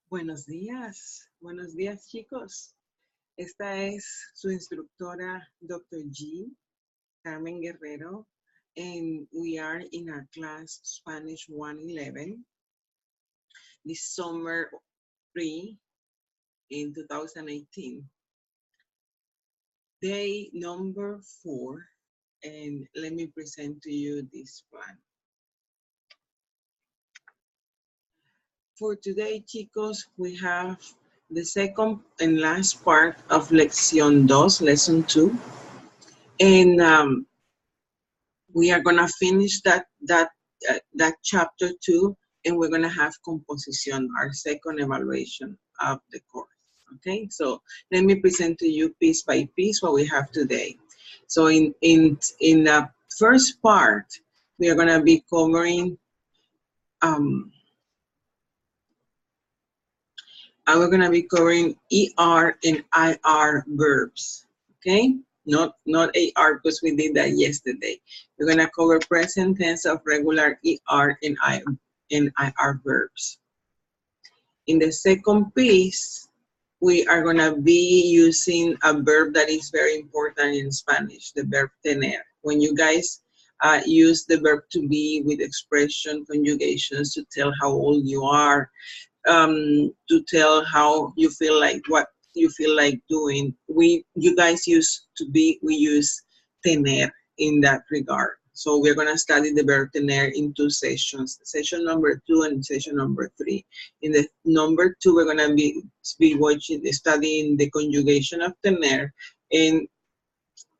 Buenos días chicos. Esta es su instructora Dr. G, Carmen Guerrero, and we are in our class Spanish 111, this summer 3 in 2018. Day number 4, and let me present to you this plan. For today, chicos, we have the second and last part of Lección 2, Lesson 2. And we are gonna finish that chapter 2, and we're gonna have composition, our second evaluation of the course. Okay, so let me present to you piece by piece what we have today. So in the first part, we are gonna be covering we're going to be covering ER and IR verbs, okay? Not AR because we did that yesterday. We're going to cover present tense of regular ER and IR verbs. In the second piece, we are going to be using a verb that is very important in Spanish, the verb tener. When you guys use the verb to be with expression conjugations to tell how old you are, to tell how you feel like, what you feel like doing. You guys use to be, we use tener in that regard. So we're gonna study the verb tener in 2 sessions, session number 2 and session number 3. In the number 2, we're gonna be studying the conjugation of tener and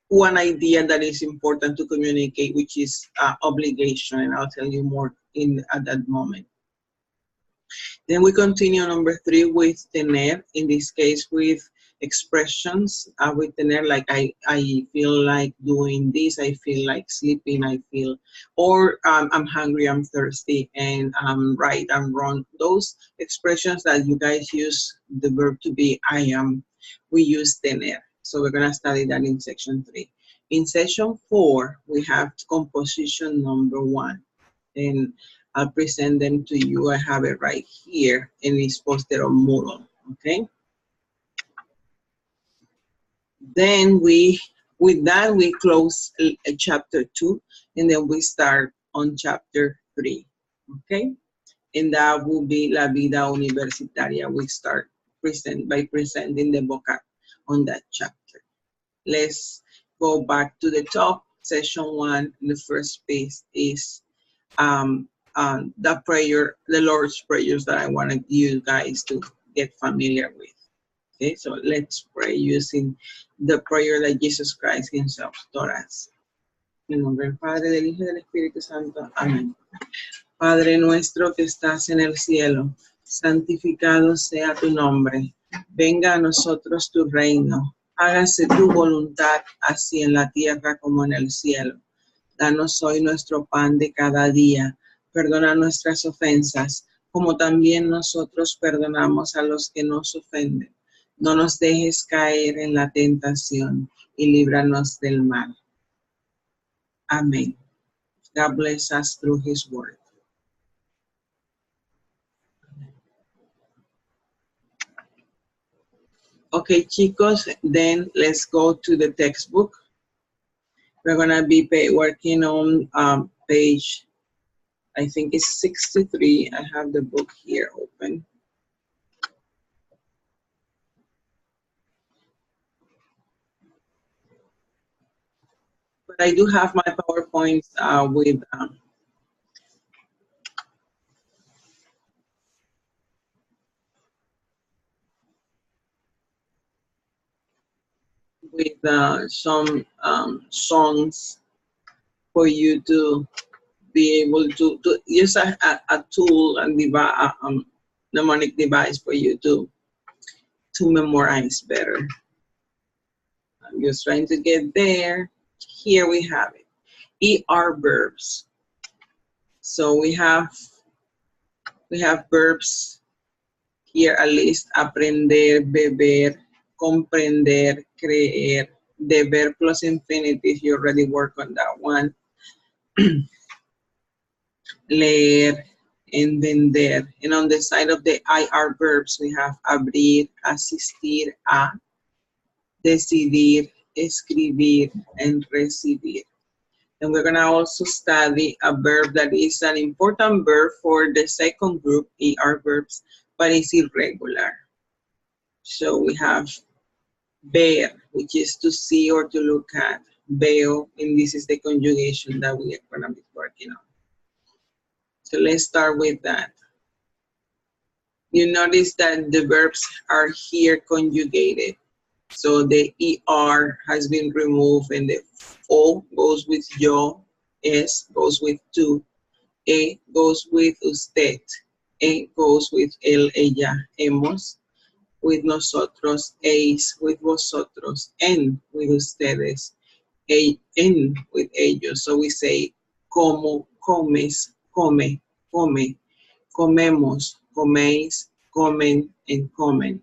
one idea that is important to communicate, which is obligation, and I'll tell you more at that moment. Then we continue number 3 with tener, in this case with expressions with tener, like I feel like doing this, I feel like sleeping, I feel, or I'm hungry, I'm thirsty, and I'm right, I'm wrong. Those expressions that you guys use the verb to be I am, we use tener. So we're gonna study that in section 3. In section 4, we have composition number 1. And I'll present them to you. I have it right here, and it's posted on Moodle, okay? Then with that, we close chapter 2, and then we start on chapter 3, okay? And that will be La Vida Universitaria. We start by presenting the vocab on that chapter. Let's go back to the top. Session 1, the first piece is the prayer, the Lord's prayers that I want you guys to get familiar with. Okay, so let's pray using the prayer that Jesus Christ himself taught us. En nombre del Padre, del Hijo y del Espíritu Santo. Amén. Padre nuestro que estás en el cielo, santificado sea tu nombre. Venga a nosotros tu reino. Hágase tu voluntad, así en la tierra como en el cielo. Danos hoy nuestro pan de cada día. Perdona nuestras ofensas, como también nosotros perdonamos a los que nos ofenden. No nos dejes caer en la tentación y líbranos del mal. Amén. God bless us through his word. Okay, chicos, then let's go to the textbook. We're going to be working on page, I think it's 63. I have the book here open. But I do have my PowerPoints with some songs for you to be able to use a tool and mnemonic device for you to memorize better. I'm just trying to get there. Here we have it. ER verbs. So we have verbs here, at least: aprender, beber, comprender, creer, deber plus infinitive. You already worked on that one. Leer, and vender. And on the side of the IR verbs, we have abrir, asistir a, decidir, escribir, and recibir. And we're gonna also study a verb that is an important verb for the second group, ER verbs, but it's irregular. So we have ver, which is to see or to look at, veo, and this is the conjugation that we are gonna be working on. So let's start with that. You notice that the verbs are here conjugated. So the ER has been removed and the O goes with yo, S goes with tú, E goes with usted, E goes with él, ella, hemos, with nosotros, eis, with vosotros, en, with ustedes, en, with ellos. So we say como, comes, come, come, comemos, coméis, comen, and comen.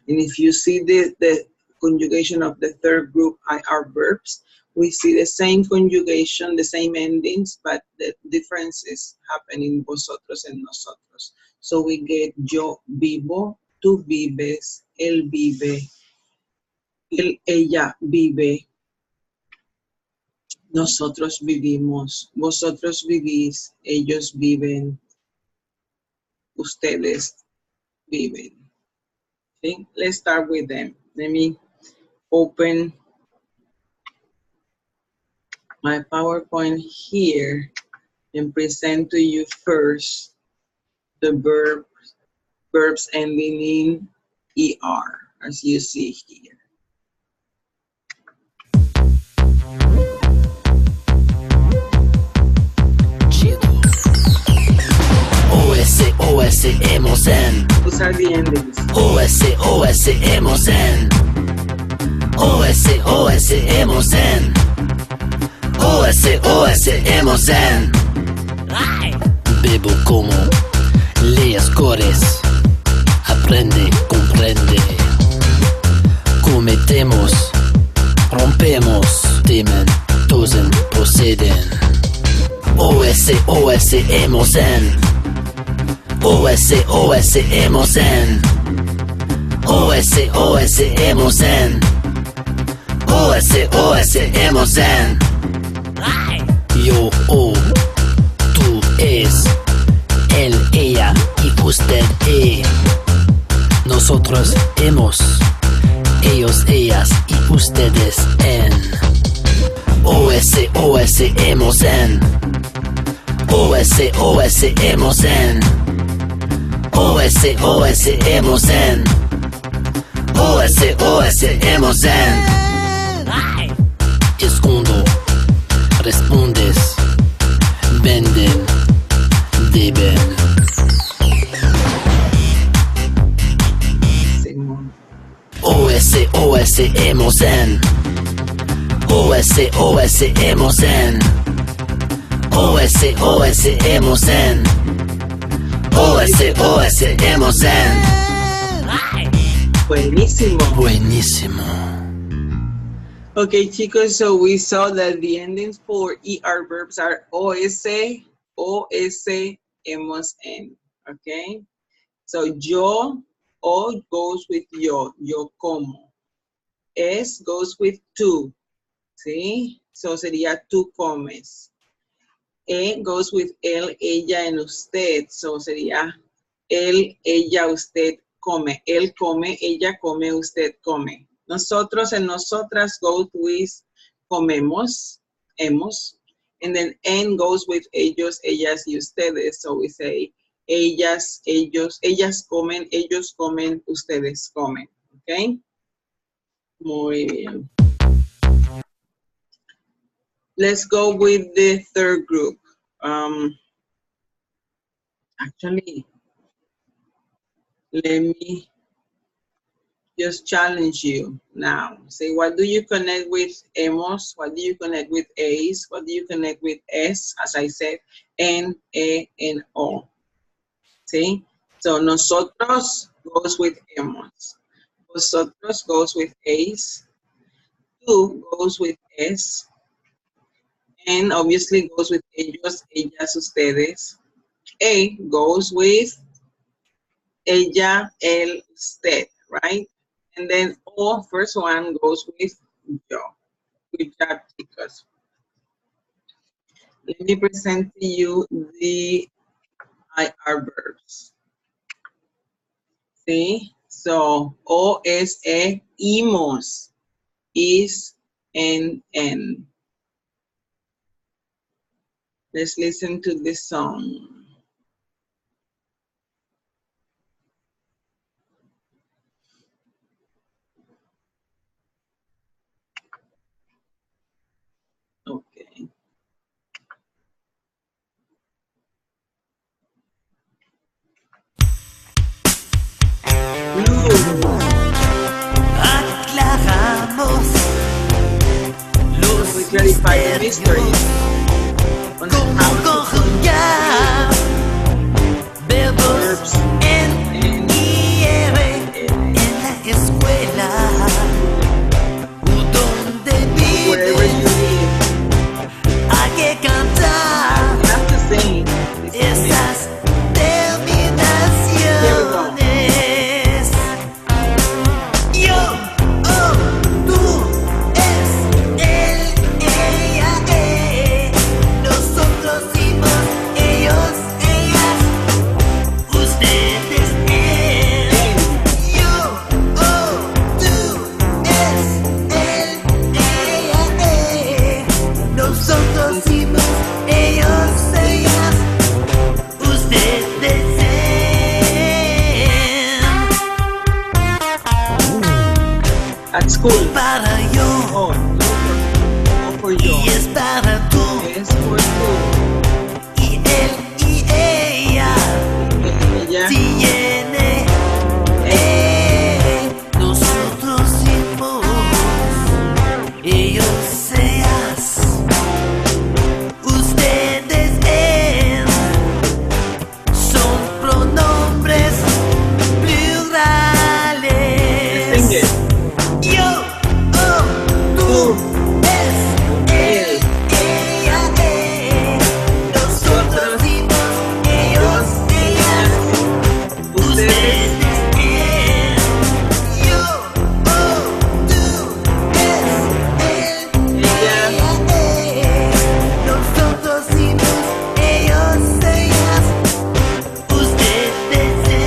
And if you see the conjugation of the third group, IR verbs, we see the same conjugation, the same endings, but the differences happen in vosotros and nosotros. So we get yo vivo, tú vives, él vive, ella vive, nosotros vivimos, vosotros vivís, ellos viven, ustedes viven. Okay, let's start with them. Let me open my PowerPoint here and present to you first the verbs ending in ER, as you see here. OS, hemos en. Usar the endings. OS, hemos en. OS, hemos en. OS, hemos en. Bebo como, lees cores, aprende, comprende. Cometemos, rompemos, temen, tosen, proceden. OS, hemos en. OS, hemos en. OS, hemos en. OS, hemos en. Yo, tú, es, él, ella y usted, nosotros, hemos, ellos, ellas y ustedes en. OS, hemos en. OS, hemos en. OS, hemos en. OS, hemos en. Escondo, respondes, venden, deben. OS, hemos en. OS, hemos en. OS, hemos en. OS, hemos en. Buenísimo. Buenísimo. Okay, chicos, so we saw that the endings for ER verbs are OS, hemos en. Okay? So yo, O goes with yo como. Es goes with tú. ¿Sí? So sería tú comes. E goes with él, ella, and usted. So sería él, ella, usted come. Él come, ella come, usted come. Nosotros and nosotras goes with comemos, hemos. And then en goes with ellos, ellas, y ustedes. So we say ellas, ellos, ellas comen, ellos comen, ustedes comen. Okay? Muy bien. Let's go with the third group. Actually, let me just challenge you now. Say, what do you connect with hemos? What do you connect with es? What do you connect with es? As I said, en, e, and o. See? So nosotros goes with hemos. Vosotros goes with es. Tú goes with es. And obviously goes with ellos, ellas, ustedes. A goes with ella, él, usted, right? And then O, first one, goes with yo. Good job, chicos. Let me present to you the IR verbs. See? So, O es imos, is, and, en. Let's listen to this song. Okay. Blue. Aclaramos los We clarify the mystery misterios. on Cómo how to conjugar verbos verbs en y eres en la escuela o donde wherever you vives. live. Hay que cantar You have to sing. esas Here we go. terminaciones. Yo, oh, tú, es, él, ella, nosotros y vos, ellos, ellas, ustedes, él. Yo, oh, tú, es, él, ella, nosotros y vos, ellos, ellas, ustedes, él. At school. Para yo Oh, no for yo. y es para tú Es for tú. y él y ella. Ella. Tiene nosotros y vos, ellos, ellas, ustedes, él, son pronombres plurales. Sing it. Yo, oh, tú, es, él, ella, nosotros y vos, ellos, ellas, ustedes, él. Yo, oh, tú, es, él, ella, nosotros y vos, ellos, ellas, ustedes, él.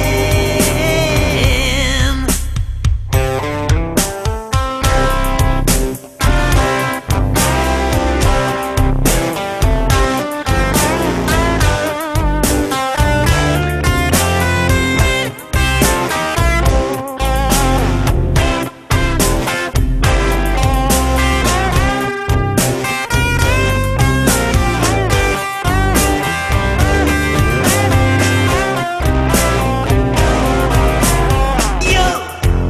Yo,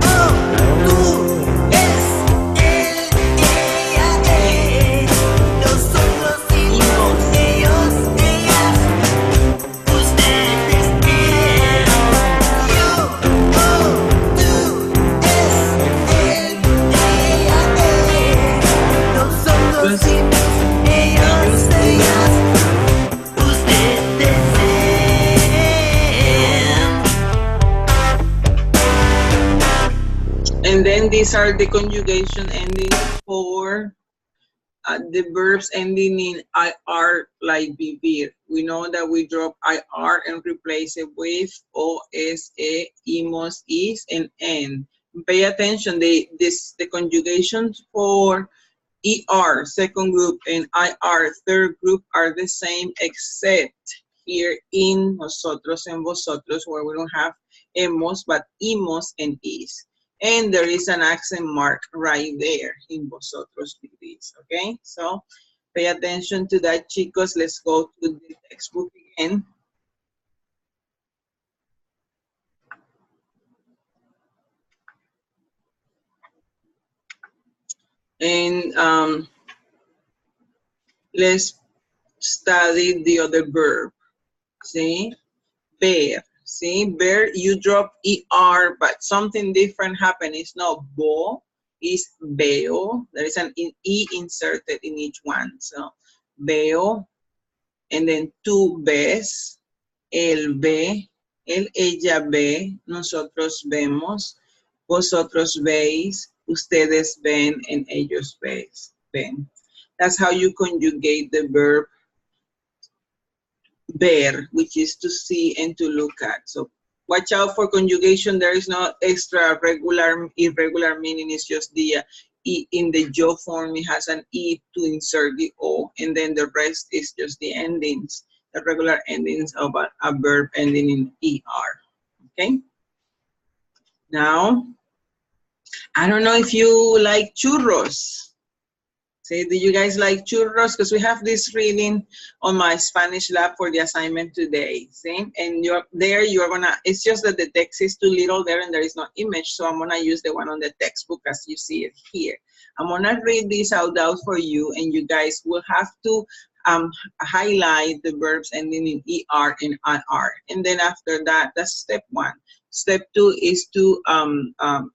oh, tú, es, él, ella, nosotros y vos, ellos, ellas, ustedes, él. Yo, oh, tú, es, él, ella, nosotros y vos, ellos, ellas, ustedes, él. And then these are the conjugation endings for the verbs ending in IR, like vivir. We know that we drop IR and replace it with OS, imos, is, and en. Pay attention, the conjugations for ER, second group, and IR, third group, are the same, except here in nosotros and vosotros, where we don't have hemos, but imos and is. And there is an accent mark right there in vosotros with this, okay? So pay attention to that, chicos. Let's go to the textbook again. And let's study the other verb. See? Ver. See? Ver, you drop ER, but something different happened. It's not bo, it's veo. There is an E inserted in each one. So, veo. And then tú ves. él ve, ella ve, nosotros vemos, vosotros veis, ustedes ven, and ellos ven. That's how you conjugate the verb ver, which is to see and to look at. So watch out for conjugation. There is no extra regular, irregular meaning. It's just the E in the yo form. It has an E to insert the O, and then the rest is just the endings, the regular endings of a verb ending in ER. Okay? Now, I don't know if you like churros. Say, do you guys like churros? Because we have this reading on my Spanish lab for the assignment today. See? And you're gonna, it's just that the text is too little there and there is no image. So I'm gonna use the one on the textbook as you see it here. I'm gonna read this out loud for you, and you guys will have to highlight the verbs ending in ER and IR. And then after that, that's step one. Step two is to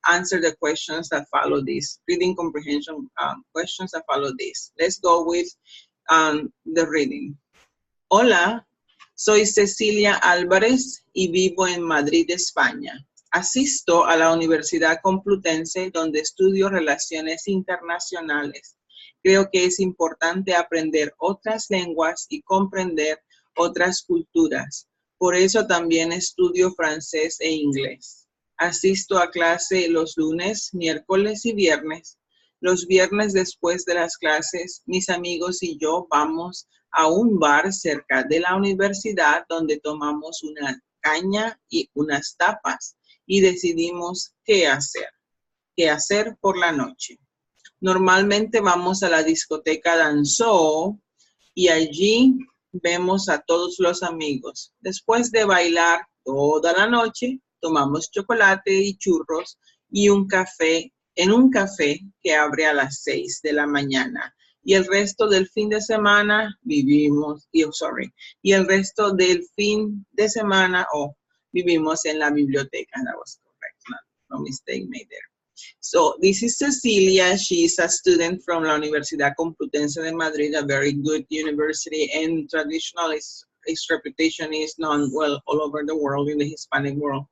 answer the questions that follow this, reading comprehension questions that follow this. Let's go with the reading. Hola, soy Cecilia Álvarez y vivo en Madrid, España. Asisto a la Universidad Complutense donde estudio relaciones internacionales. Creo que es importante aprender otras lenguas y comprender otras culturas. Por eso también estudio francés e inglés. Asisto a clase los lunes, miércoles y viernes. Los viernes después de las clases, mis amigos y yo vamos a un bar cerca de la universidad donde tomamos una caña y unas tapas y decidimos qué hacer por la noche. Normalmente vamos a la discoteca Danzó y allí vemos a todos los amigos. Después de bailar toda la noche, tomamos chocolate y churros y un café en un café que abre a las 6 de la mañana. Y el resto del fin de semana vivimos en la biblioteca. That was correct. No mistake made there. So this is Cecilia. She's a student from La Universidad Complutense de Madrid, a very good university, and traditionally its reputation is known well all over the world, in the Hispanic world.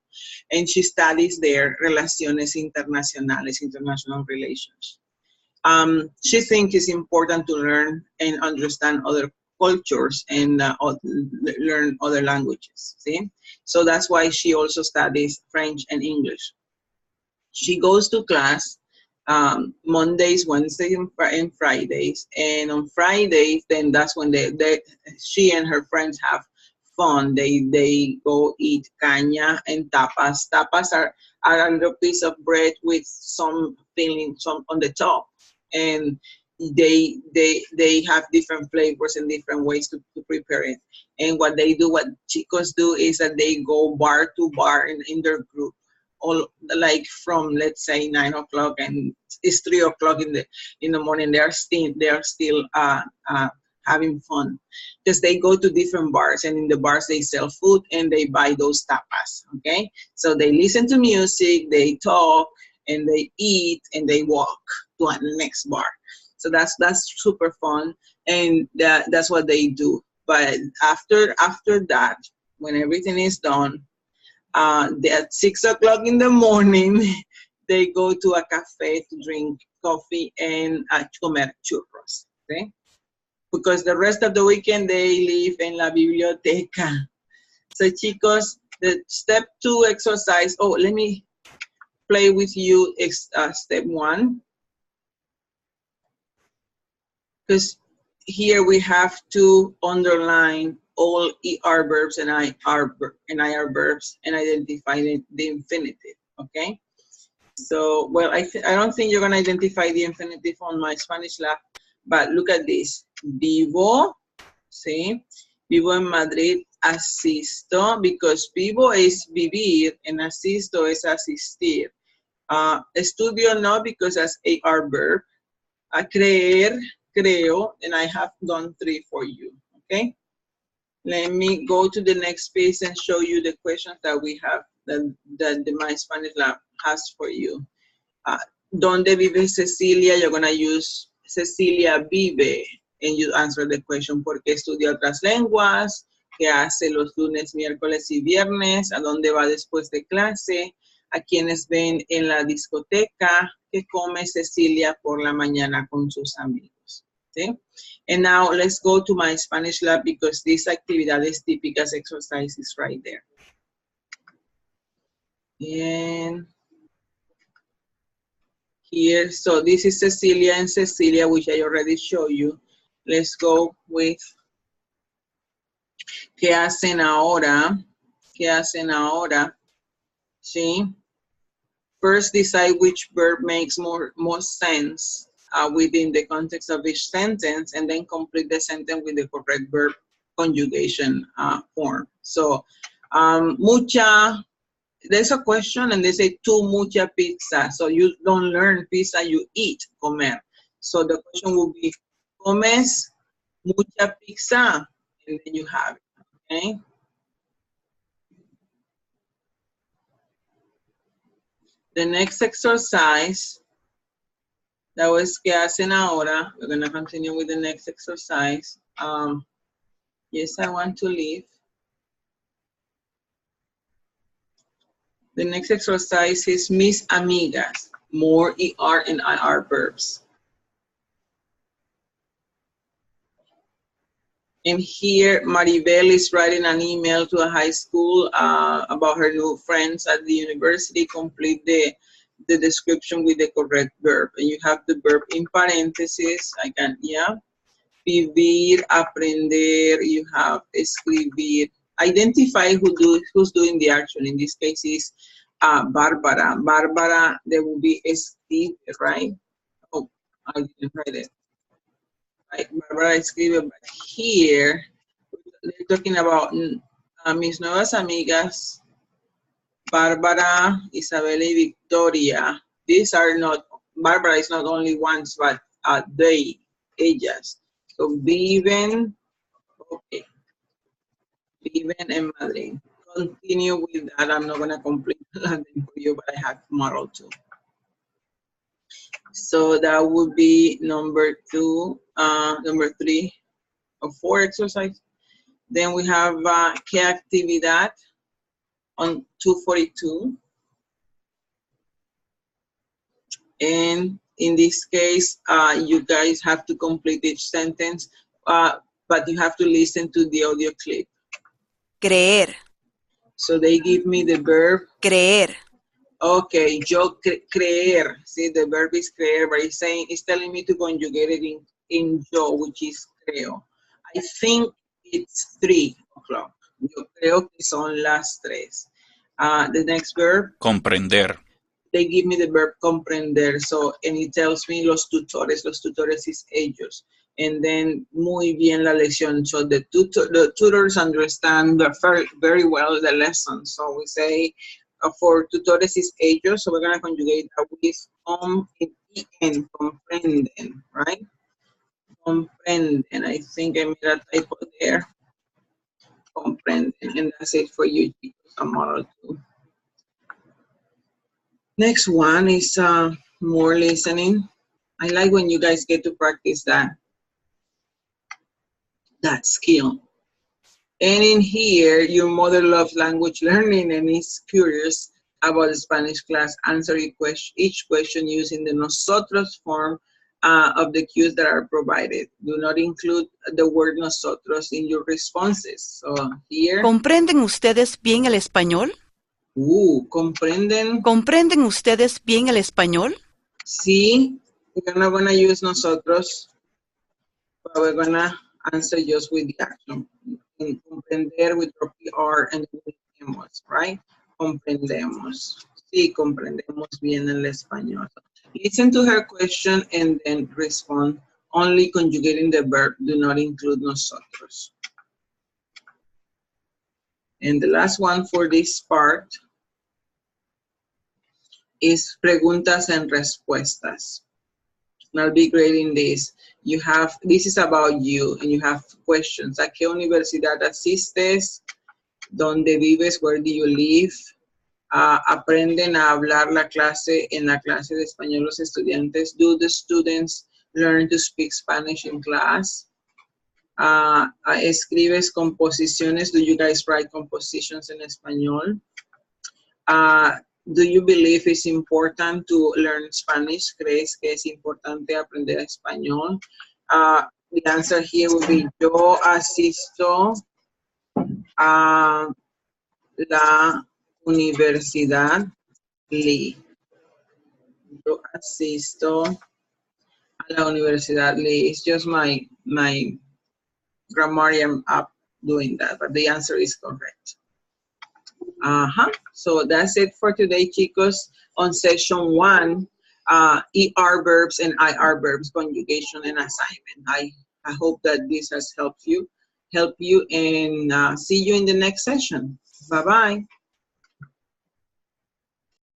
And she studies there Relaciones Internacionales, international relations. She thinks it's important to learn and understand other cultures and learn other languages, see? So that's why she also studies French and English. She goes to class Mondays, Wednesdays, and Fridays. And on Fridays, then that's when she and her friends have fun. They go eat caña and tapas. Tapas are a little piece of bread with some filling on the top. And they have different flavors and different ways to prepare it. And what chicos do is that they go bar to bar in their group. All like from, let's say, 9 o'clock, and it's 3 o'clock in the morning. They are still having fun because they go to different bars, and in the bars they sell food and they buy those tapas. Okay, so they listen to music, they talk, and they eat, and they walk to the next bar. So that's super fun, and that's what they do. But after that, when everything is done, at 6 o'clock in the morning, they go to a cafe to drink coffee and comer churros, okay? Because the rest of the weekend they live in la biblioteca. So chicos, the step 2 exercise, let me play with you step 1. Because here we have to underline all ER verbs and IR verbs and identify the infinitive, okay? So, well, I don't think you're going to identify the infinitive on my Spanish lab, but look at this. Vivo, see? Vivo en Madrid, asisto, because vivo is vivir and asisto is asistir. Estudio no, because that's AR verb. Creer, creo, and I have done 3 for you, okay? Let me go to the next page and show you the questions that we have that My Spanish Lab has for you. ¿Dónde vive Cecilia? You're going to use Cecilia vive, and you answer the question, ¿por qué estudia otras lenguas? qué hace los lunes, miércoles y viernes, a dónde va después de clase, a quienes ven en la discoteca, qué come Cecilia por la mañana con sus amigos. ¿Sí? And now let's go to my Spanish lab because this actividades típicas exercise is right there. And here, so this is Cecilia and Cecilia, which I already showed you. Let's go with ¿qué hacen ahora? ¿Qué hacen ahora? ¿Sí? First, decide which verb makes more sense within the context of each sentence, and then complete the sentence with the correct verb conjugation form. So, there's a question and they say tu mucha pizza. So you don't learn pizza, you eat, comer. So the question will be, ¿comes mucha pizza? And then you have it, okay? The next exercise, that was ¿qué hacen ahora? We're gonna continue with the next exercise. Yes, I want to leave. The next exercise is mis amigas, more ER and IR verbs. And here, Maribel is writing an email to a high school about her new friends at the university. Complete the description with the correct verb. And you have the verb in parentheses. Vivir, aprender, you have escribir. Identify who's doing the action. In this case is Barbara. Barbara, there will be escribe, right? Oh, I didn't write it. Right, Barbara escribe, but here they're talking about mis nuevas amigas, Bárbara, Isabela y Victoria. These are not, Bárbara is not only once, but they, ellas. So viven, okay, viven en Madrid. Continue with that. I'm not going to complete that for you, but I have tomorrow too. So that would be number 2, number 3 or 4 exercise. Then we have ¿qué actividad? On 242. And in this case, you guys have to complete each sentence, but you have to listen to the audio clip. Creer. So they give me the verb. Creer. Okay, yo creer. See, the verb is creer, but it's telling me to conjugate it in yo, which is creo. I think it's 3 o'clock. Yo creo que son las 3. The next verb. Comprender. They give me the verb comprender, so, and it tells me los tutores is ellos. And then, muy bien la lección. So the tutors understand very well the lesson. So we say, for tutores is ellos, so we're going to conjugate that with en, comprenden, right? Comprenden. I think I made a typo there. Comprenden, and that's it for you tomorrow too. Next one is more listening. I like when you guys get to practice that skill. And in here, your mother loves language learning and is curious about the Spanish class. Answer each question using the nosotros form of the cues that are provided. Do not include the word nosotros in your responses. So here. ¿Comprenden ustedes bien el español? ¿Comprenden? ¿Comprenden ustedes bien el español? Sí, we're not going to use nosotros, but we're going to answer just with the action. And comprender with PR and with hacemos, right? Comprendemos. Sí, comprendemos bien el español. Listen to her question and then respond. Only conjugating the verb. Do not include nosotros. And the last one for this part is preguntas and respuestas. And I'll be grading this. You have, this is about you, and you have questions. ¿A qué universidad asistes? ¿Dónde vives? Where do you live? Aprenden a hablar en la clase de español los estudiantes. Do the students learn to speak Spanish in class? Escribes composiciones. Do you guys write compositions en español? Do you believe it's important to learn Spanish? ¿Crees que es importante aprender español? The answer here would be yo asisto a la Universidad Lee. Yo asisto a la Universidad Lee. It's just my grammar. I'm up doing that, but the answer is correct. So that's it for today, chicos. On session 1, ER verbs and IR verbs, conjugation and assignment. I hope that this has helped you, and see you in the next session. Bye-bye.